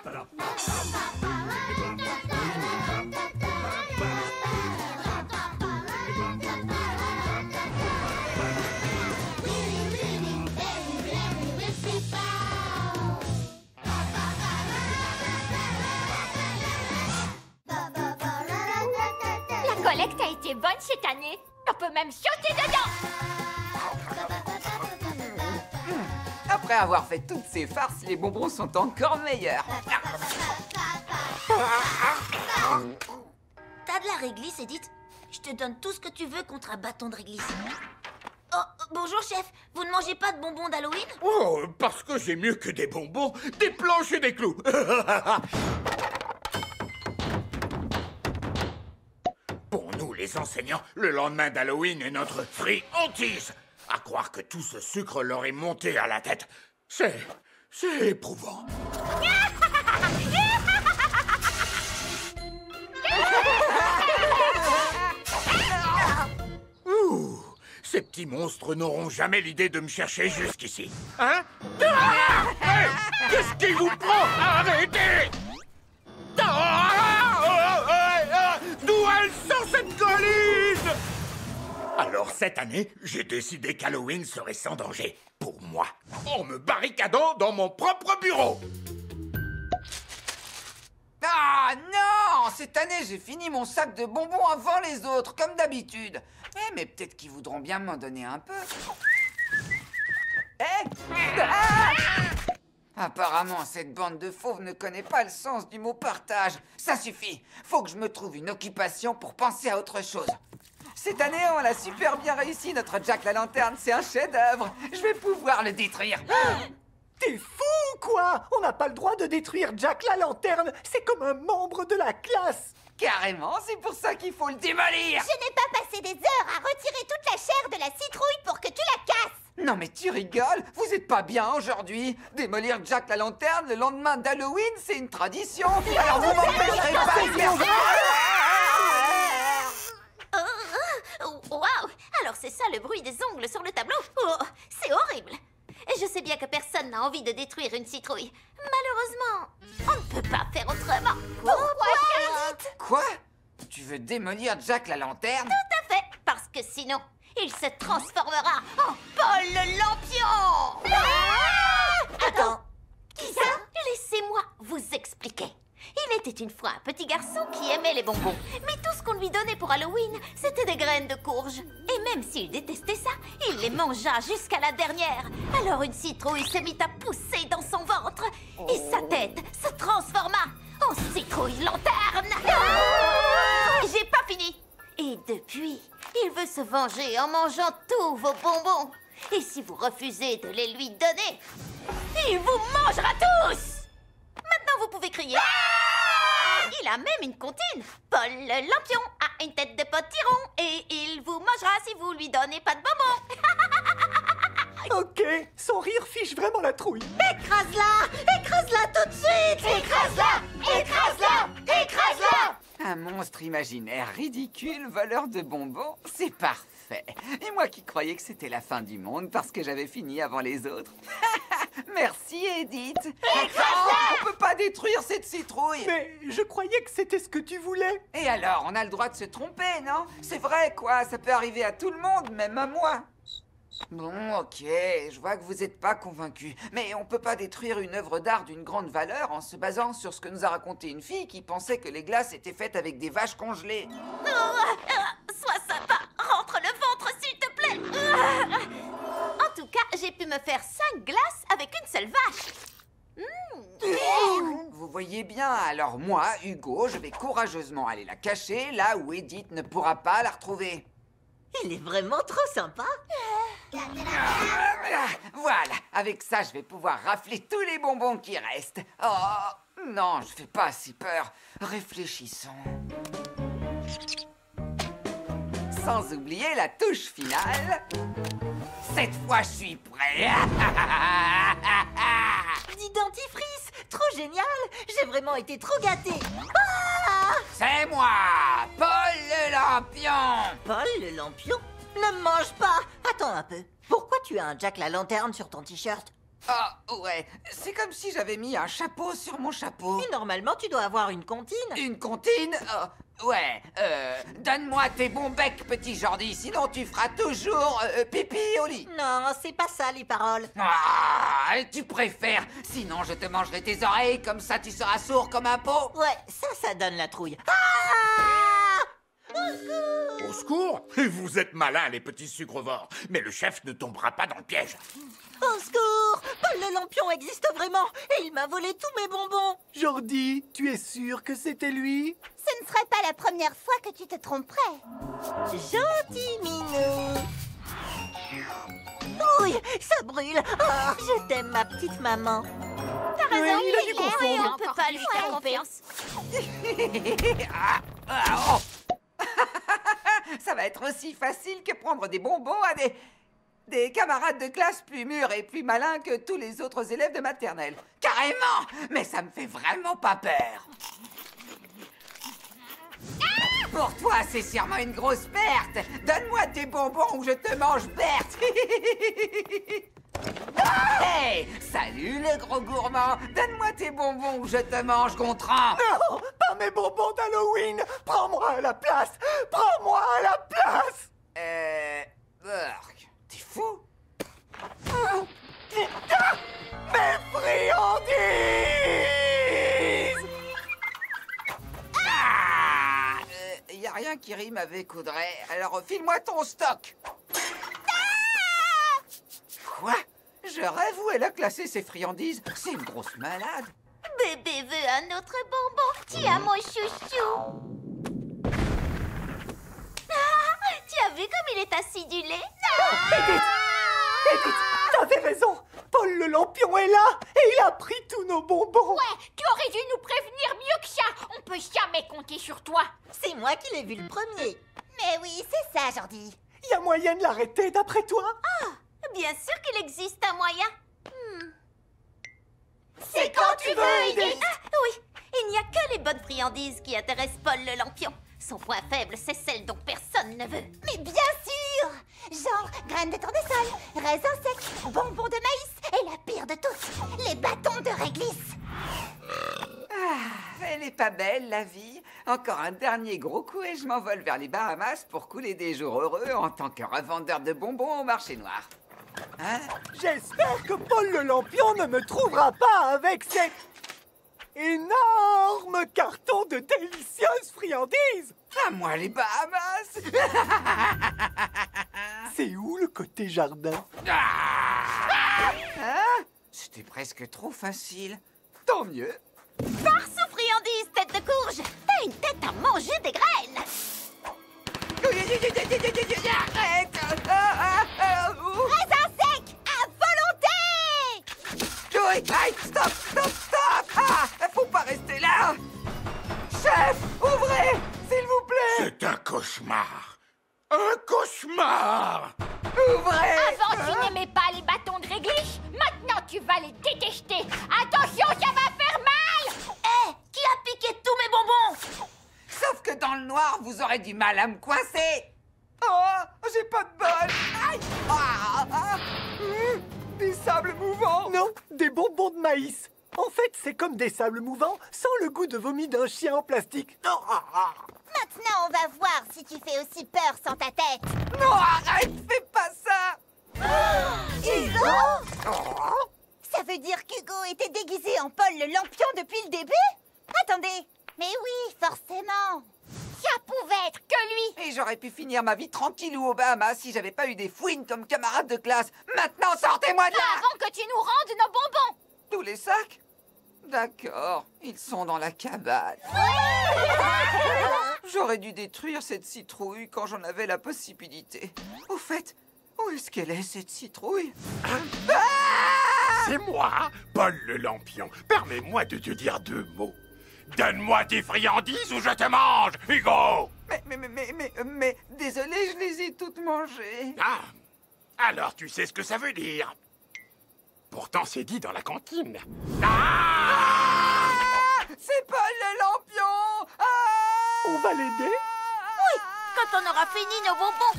La collecte a été bonne cette année. On peut même sauter dedans. Après avoir fait toutes ces farces, les bonbons sont encore meilleurs. T'as de la réglisse, Edith? Je te donne tout ce que tu veux contre un bâton de réglisse. Oh, bonjour, chef. Vous ne mangez pas de bonbons d'Halloween? Oh, parce que j'ai mieux que des bonbons, des planches et des clous. Pour nous, les enseignants, le lendemain d'Halloween est notre friandise. À croire que tout ce sucre leur est monté à la tête, c'est éprouvant. Ouh, ces petits monstres n'auront jamais l'idée de me chercher jusqu'ici. Hein? Ah! Hey, qu'est-ce qui vous prend? Arrêtez! D'où elle sort cette colline? Alors cette année, j'ai décidé qu'Halloween serait sans danger. Pour moi. En me barricadant dans mon propre bureau. Ah non! Cette année, j'ai fini mon sac de bonbons avant les autres, comme d'habitude. Mais peut-être qu'ils voudront bien m'en donner un peu. Apparemment, cette bande de fauves ne connaît pas le sens du mot partage. Ça suffit. Faut que je me trouve une occupation pour penser à autre chose. Cette année, on l'a super bien réussi. Notre Jack la Lanterne, c'est un chef-d'œuvre. Je vais pouvoir le détruire. T'es fou, quoi? On n'a pas le droit de détruire Jack la Lanterne. C'est comme un membre de la classe. Carrément, c'est pour ça qu'il faut le démolir. Je n'ai pas passé des heures à retirer toute la chair de la citrouille pour que tu la casses. Non mais tu rigoles? Vous êtes pas bien aujourd'hui? Démolir Jack la Lanterne le lendemain d'Halloween, c'est une tradition. Alors vous m'empêcherez pas de faire Waouh! Alors c'est ça le bruit des ongles sur le tableau? Oh, c'est horrible! Et je sais bien que personne n'a envie de détruire une citrouille. Malheureusement, on ne peut pas faire autrement. Pourquoi, Edith? Quoi? Tu veux démolir Jack la Lanterne? Tout à fait, parce que sinon, il se transformera en Paul le Lampion! Attends, qui ça? Laissez-moi vous expliquer. Il était une fois un petit garçon qui aimait les bonbons. Mais tout ce qu'on lui donnait pour Halloween, c'était des graines de courge. Et même s'il détestait ça, il les mangea jusqu'à la dernière. Alors une citrouille se mit à pousser dans son ventre. Et sa tête se transforma en citrouille lanterne. J'ai pas fini. Et depuis, il veut se venger en mangeant tous vos bonbons. Et si vous refusez de les lui donner, il vous mangera tous. Maintenant, vous pouvez crier. Il a même une comptine. Paul le Lampion a une tête de potiron et il vous mangera si vous lui donnez pas de bonbons. Ok, son rire fiche vraiment la trouille. Écrase-la! Écrase-la tout de suite! Écrase-la! Écrase-la! Écrase-la! Un monstre imaginaire ridicule, voleur de bonbons, c'est parfait. Et moi qui croyais que c'était la fin du monde parce que j'avais fini avant les autres. Merci, Edith. On peut pas détruire cette citrouille. Mais je croyais que c'était ce que tu voulais. Et alors, on a le droit de se tromper, non? C'est vrai, quoi, ça peut arriver à tout le monde, même à moi. Bon, ok, je vois que vous n'êtes pas convaincu. Mais on peut pas détruire une œuvre d'art d'une grande valeur en se basant sur ce que nous a raconté une fille qui pensait que les glaces étaient faites avec des vaches congelées. Sois sympa, rentre le ventre s'il te plaît. En tout cas, j'ai pu me faire 5 glaces avec une seule vache. Vous voyez bien, alors moi, Hugo, je vais courageusement aller la cacher là où Edith ne pourra pas la retrouver. Il est vraiment trop sympa. Voilà, avec ça, je vais pouvoir rafler tous les bonbons qui restent. Oh, non, je fais pas si peur. Réfléchissons. Sans oublier la touche finale. Cette fois, je suis prêt. Dis dentifrice, trop génial. J'ai vraiment été trop gâtée. C'est moi, Paul le Lampion. Paul le Lampion? Ne me mange pas. Attends un peu. Pourquoi tu as un Jack la Lanterne sur ton t-shirt? Oh, ouais, c'est comme si j'avais mis un chapeau sur mon chapeau. Et normalement, tu dois avoir une comptine. Une comptine? Ouais, donne-moi tes bons becs, petit Jordi, sinon tu feras toujours pipi au lit. Non, c'est pas ça les paroles. Ah, tu préfères, sinon je te mangerai tes oreilles, comme ça tu seras sourd comme un pot. Ouais, ça donne la trouille. Ah! Au secours! Vous êtes malins, les petits sucrevores. Mais le chef ne tombera pas dans le piège. Au secours! Paul le Lampion existe vraiment et il m'a volé tous mes bonbons. Jordi, tu es sûr que c'était lui? Ce ne serait pas la première fois que tu te tromperais. Gentil minou. Ouh, ça brûle. Oh, je t'aime, ma petite maman. T'as raison, il a dû clair, confondre. et on peut pas lui faire confiance. Oh. Ça va être aussi facile que prendre des bonbons à des camarades de classe plus mûrs et plus malins que tous les autres élèves de maternelle. Carrément! Mais ça me fait vraiment pas peur. Pour toi, c'est sûrement une grosse perte. Donne-moi tes bonbons ou je te mange, Berthe. Hey! Salut, le gros gourmand. Donne-moi tes bonbons ou je te mange, Gontran. Non, pas mes bonbons d'Halloween. Prends-moi à la place. Prends-moi à la place. T'es fou? Mes friandises. Y a rien qui rime avec Audrey, alors file-moi ton stock. Quoi? Je rêve où elle a classé ses friandises. C'est une grosse malade. Bébé veut un autre bonbon. Tiens, mon chouchou. Ah, tu as vu comme il est acidulé? Edith, t'avais raison. Paul le Lampion est là et il a pris tous nos bonbons. Ouais, tu aurais dû nous prévenir mieux que ça. On peut jamais compter sur toi. C'est moi qui l'ai vu le premier. Mais oui, c'est ça, Jordi. Y a moyen de l'arrêter d'après toi? Bien sûr qu'il existe un moyen. C'est quand tu veux, Edith. Ah, oui, il n'y a que les bonnes friandises qui intéressent Paul le Lampion. Son point faible, c'est celle dont personne ne veut. Mais bien sûr. Genre, graines de tournesol, raisins secs, bonbons de maïs et la pire de toutes, les bâtons de réglisse. Elle est pas belle, la vie. Encore un dernier gros coup et je m'envole vers les Bahamas pour couler des jours heureux en tant que revendeur de bonbons au marché noir. Hein? J'espère que Paul le Lampion ne me trouvera pas avec ces énormes cartons de délicieuses friandises. À moi les Bahamas. C'est où le côté jardin? Hein? C'était presque trop facile. Tant mieux. Force aux friandises, tête de courge. T'as une tête à manger des graines. Arrête! Raisins secs, à volonté. Aïe, stop! Faut pas rester là. Chef, ouvrez, s'il vous plaît. C'est un cauchemar. Un cauchemar! Ouvrez. Avant, tu n'aimais pas les bâtons de réglisse. Maintenant, tu vas les détester. Attention, ça va faire mal. Hé, qui a piqué tous mes bonbons? Sauf que dans le noir, vous aurez du mal à me coincer. Oh, j'ai pas de bol. Aïe. Des sables mouvants. Non, des bonbons de maïs. En fait, c'est comme des sables mouvants sans le goût de vomi d'un chien en plastique. Maintenant, on va voir si tu fais aussi peur sans ta tête. Non, arrête, fais pas ça. Hugo? Ça veut dire qu'Hugo était déguisé en Paul le Lampion depuis le début? Attendez, mais oui, forcément. Ça pouvait être que lui. Et j'aurais pu finir ma vie tranquillou aux Bahamas si j'avais pas eu des fouines comme camarades de classe. Maintenant, sortez-moi de là. Avant que tu nous rendes nos bonbons. Tous les sacs? D'accord, ils sont dans la cabane. J'aurais dû détruire cette citrouille quand j'en avais la possibilité. Au fait, où est-ce qu'elle est, cette citrouille? C'est moi, Paul le Lampion. Permets-moi de te dire 2 mots. Donne-moi tes friandises ou je te mange, Hugo! Mais, désolé, je les ai toutes mangées. Ah, alors tu sais ce que ça veut dire. Pourtant, c'est dit dans la cantine. C'est Paul le Lampion! On va l'aider? Quand on aura fini nos bonbons.